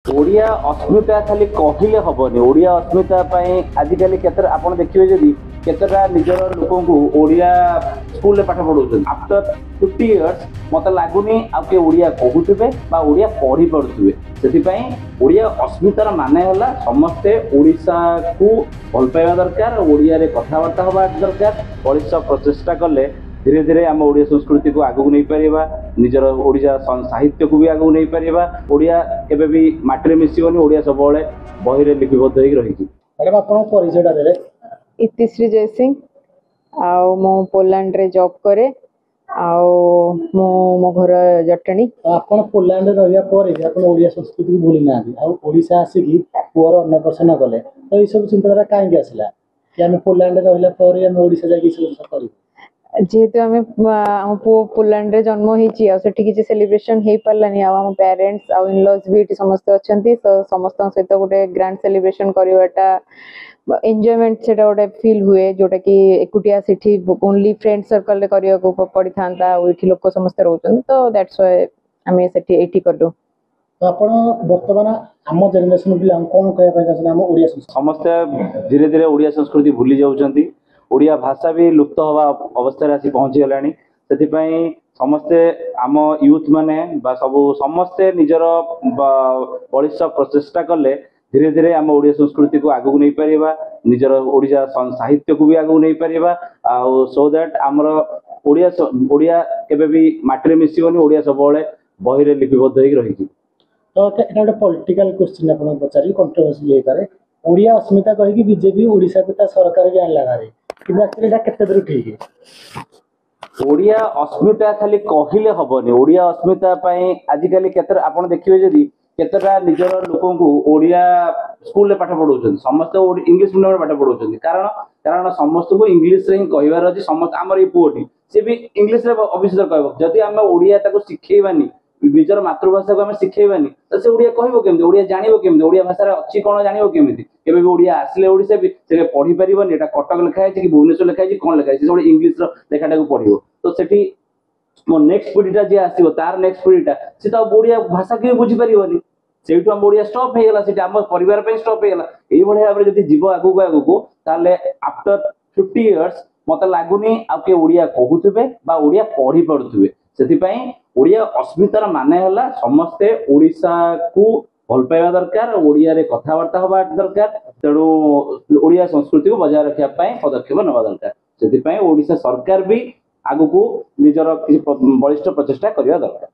ओडिया अस्मिता खाली कहले हबनी ओडिया अस्मिता आजिकल केतर आपण देखिए जदि केतटा निजर लोक ओडिया स्कूल पाठ पढ़ाऊँ आफ्टर 50 इयर्स मत लगुनि आगे ओडिया कहूथे ओडिया पढ़ी पारे से ओडिया अस्मितार माने है समस्ते ओडिशा को भल पाइबा दरकार ओडिया कथबार्ता हवा दरकार बलिष्ठ प्रचेषा कले धीरे धीरे आम ओडिया संस्कृति को आगू नहीं पारिबा निजर ओडिशा साहित्य को भी आगू नहीं पारिबा ओडिया केबे भी माटी मिसिबनी ओडिया सब बही रे लिपिबद्ध होई रही मैडम आपन परिचयटा देले इतिश्री जयसिंह आउ मो पोलैंड रे जॉब करे आउ मो घर जटणी आपन पोलैंड रे रहिया पर आपन ओडिया संस्कृति को भूली ना आ ओडिशा आसिकी पुअर अन्नप्रशन कले तो ये सब चिंताधारा काहे आसला कि आम पोलैंड रे रहिला पर आम ओडिशा जाके सब करी जेहेतु आम पु पोलैंड रे जन्म होईची आ सेठी किछि सेलिब्रेशन हेई पारलानी आ हम पेरेंट्स आ इनलॉज भी एठी समस्त अछंती तो समस्त सहित गोटे ग्रैंड सेलिब्रेशन करवाटा एंजॉयमेंट सेटा गोटे फील हुए जोटा कि एकुटिया सेठी ओनली फ्रेंड सर्कल रे करिया को पड़ी थांता ओठी लोक समस्त रहउछन तो दैट्स व्हाई आमे सेठी एठी करदो तो आपण वर्तमान आम जनरेशन पिला कोन कहय पाइ जासन आम ओडिया समस्ते धीरे धीरे ओडिया संस्कृति भूली जाउछंती ओडिया भाषा भी लुप्त हवा अवस्था आसी पहुँची गलानी से समस्ते आम यूथ माने सबू समस्ते निजर बलिष्ठ प्रचेषा कले धीरे धीरे आम ओडिया संस्कृति को आगू नहीं पारिबा निजर ओडिशा साहित्य को भी आगू नहीं पारिबा सो दैट आमर ओडिया ओडिया केबे भी माटी मिसिबनी ओडिया सब बही रे लिपिबद्ध होई रही तो एटा गोटे पॉलिटिकल क्वेश्चन आपन पचारी कंट्रोवर्सी हे पारे ओडिया अस्मिता कहि कि बीजेपी ओडिशा को सरकार भी आनला गारे कि एक्चुअली केते दूर ठीक है ओडिया अस्मिता खाली कहले हबनी ओडिया अस्मिता आजिकल केतर आपण देखिए जदि केतटा निजर लोक ओडिया स्कूल पाठ पढ़ाऊँ समस्त इंग्लिश मीडियम पाठ पढ़ाऊँ कारण समस्त को इंग्लिश रे ही कहबार अछि समस्त आमर ये पुओटी से भी इंग्लिश रे ऑफिसर कहबो जदि हम ओडिया ताको सिखेबानी निजर मातृभाषा को आम शिखेबानी तो से ओडिया कहबो केमति ओडिया जानिबो केमति ओडिया भाषा अच्छी कोन जानिबो केमति केबे भी ओडिया आसले ओडिशा भी से पढ़ी परिबनी एटा कटक लिखा है कि भुवनेश्वर लिखा है कोन लिखा है से इंग्लिश रो लेखाटा को पढ़िबो तो सेठी मो नेक्स्ट पीढ़ीटा जे आसीबो तार नेक्स्ट पीढ़ीटा से तो ओडिया भाषा के बुझी परिबनी सेठु हम ओडिया स्टॉप हे गेला सेठी हम परिवार पे स्टॉप हे गेला एई भले भाबरे जदि जीव आगु ताले आफ्टर 50 इयर्स मत लागुनी आ के ओडिया कहूथबे बा ओडिया पढ़ी पड़ुथबे सेति ओडिया अस्मितार माने है समस्ते ओडिशा को भल पाइबा दरकार ओडिया रे कथबार्ता हवा दरकार तेणु ओडिया संस्कृति को बजाय रखा पदक्षेप नवा दरकार से ओडिशा सरकार भी आगु को निजर बलिष्ठ प्रचेषा करने दरकार।